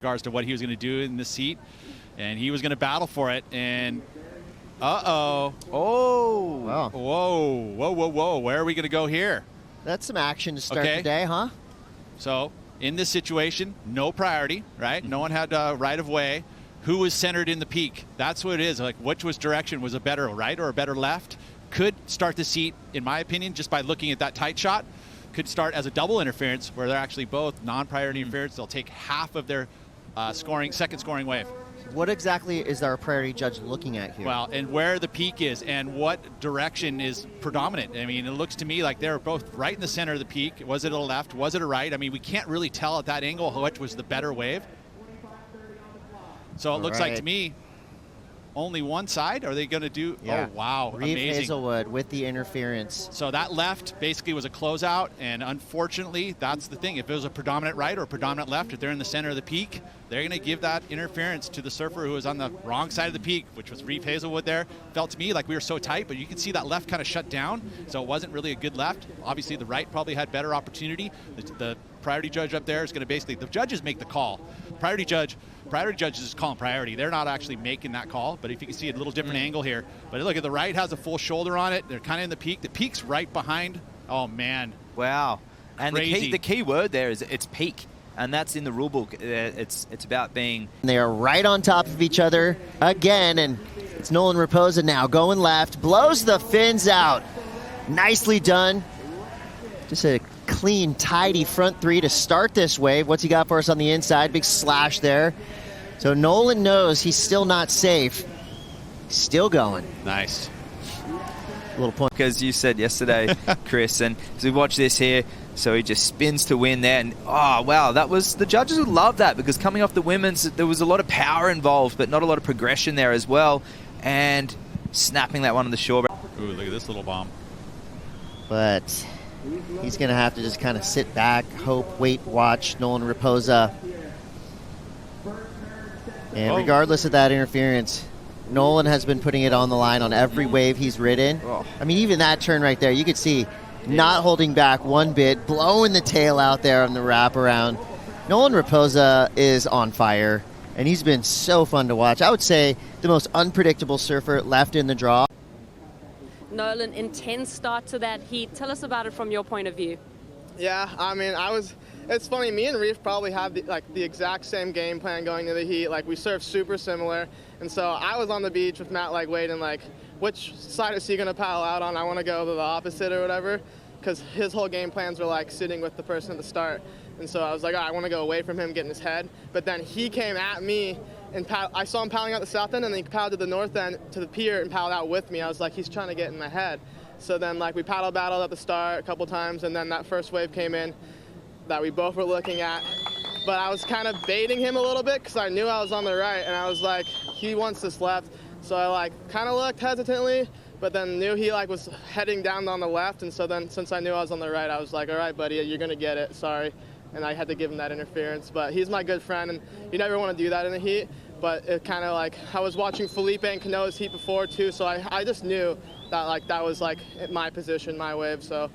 regards to what he was going to do in this seat, and he was going to battle for it. And oh, wow. Whoa, where are we going to go here? That's some action to start the day, huh? So in this situation, no priority, right? No one had right of way. Who was centered in the peak? That's what it is. Like, which was direction was a better right or a better left? Could start the seat, in my opinion, just by looking at that tight shot. Could start as a double interference where they're actually both non-priority interference. They'll take half of their second scoring wave. What exactly is our priority judge looking at here? Well, and where the peak is and what direction is predominant. I mean, it looks to me like they're both right in the center of the peak. Was it a left? Was it a right? I mean, we can't really tell at that angle which was the better wave. So it looks like to me, only one side? Are they going to do? Yeah. Oh, wow. Reef amazing. Heazlewood with the interference. So that left basically was a closeout, and unfortunately, that's the thing. If it was a predominant right or a predominant left, if they're in the center of the peak, they're going to give that interference to the surfer who was on the wrong side of the peak, which was Reef Heazlewood there. Felt to me like we were so tight, but you can see that left kind of shut down, so it wasn't really a good left. Obviously, the right probably had better opportunity. The priority judge up there is going to basically, the judges make the call. Priority judge is just calling priority. They're not actually making that call, but if you can see a little different angle here. But look at the right has a full shoulder on it. They're kind of in the peak. The peak's right behind. Oh, man. Wow. And Crazy. the key word there is it's peak. And that's in the rule book. It's about being... They are right on top of each other again, and it's Nolan Rapoza now going left, blows the fins out. Nicely done. Just a clean, tidy front three to start this wave. What's he got for us on the inside? Big slash there. So Nolan knows he's still not safe. Still going. Nice. A little point. Because you said yesterday, Chris, and as we watch this here, so he just spins to win there. And oh, wow, that was, the judges would love that because coming off the women's, there was a lot of power involved, but not a lot of progression there as well. And snapping that one on the shore. Ooh, look at this little bomb. But he's going to have to just kind of sit back, hope, wait, watch Nolan Rapoza. And regardless of that interference, Nolan has been putting it on the line on every wave he's ridden. I mean, even that turn right there, you could see not holding back one bit, blowing the tail out there on the wraparound. Nolan Rapoza is on fire, and he's been so fun to watch. I would say the most unpredictable surfer left in the draw. Nolan, intense start to that heat. Tell us about it from your point of view. Yeah, I mean, it's funny, me and Reef probably have the exact same game plan going to the heat. Like, we surf super similar. And so I was on the beach with Matt, like, waiting, like, which side is he going to paddle out on? I want to go to the opposite or whatever, because his whole game plans were, like, sitting with the person at the start. And so I was like, I want to go away from him, get in his head. But then he came at me, and I saw him paddling out the south end, and then he paddled to the north end to the pier and paddled out with me. I was like, he's trying to get in my head. So then, like, we battled at the start a couple times, and then that first wave came in that we both were looking at. But I was kind of baiting him a little bit because I knew I was on the right, and I was like, he wants this left. So I, like, kind of looked hesitantly, but then knew he, like, was heading down on the left. And so then, since I knew I was on the right, I was like, all right, buddy, you're going to get it. Sorry. And I had to give him that interference. But he's my good friend, and you never want to do that in the heat. But it kind of, like, I was watching Felipe and Canoa's heat before, too, so I just knew that, like, that was, like, my position, my wave. So,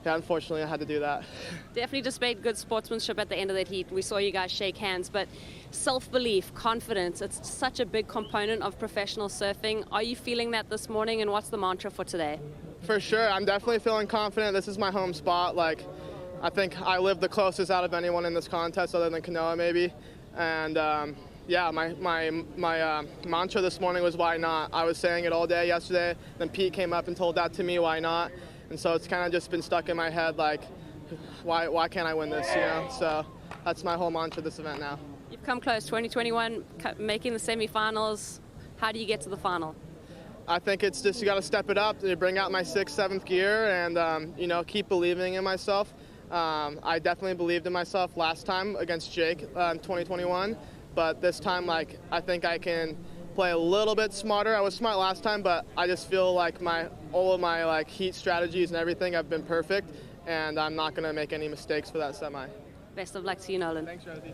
yeah, unfortunately, I had to do that. Definitely displayed good sportsmanship at the end of that heat. We saw you guys shake hands, but self-belief, confidence, it's such a big component of professional surfing. Are you feeling that this morning, and what's the mantra for today? For sure. I'm definitely feeling confident. This is my home spot. Like, I think I live the closest out of anyone in this contest other than Canoa, maybe. And, yeah, my mantra this morning was why not. I was saying it all day yesterday. Then Pete came up and told that to me, why not? And so it's kind of just been stuck in my head, like, why can't I win this, you know? So that's my whole mantra this event now. You've come close, 2021, making the semifinals. How do you get to the final? I think it's just you got to step it up, bring out my 6th, 7th gear, and, you know, keep believing in myself. I definitely believed in myself last time against Jake in 2021. But this time, like, I think I can play a little bit smarter. I was smart last time, but I just feel like all of my, like, heat strategies and everything have been perfect, and I'm not going to make any mistakes for that semi. Best of luck to you, Nolan. Thanks, Rosie.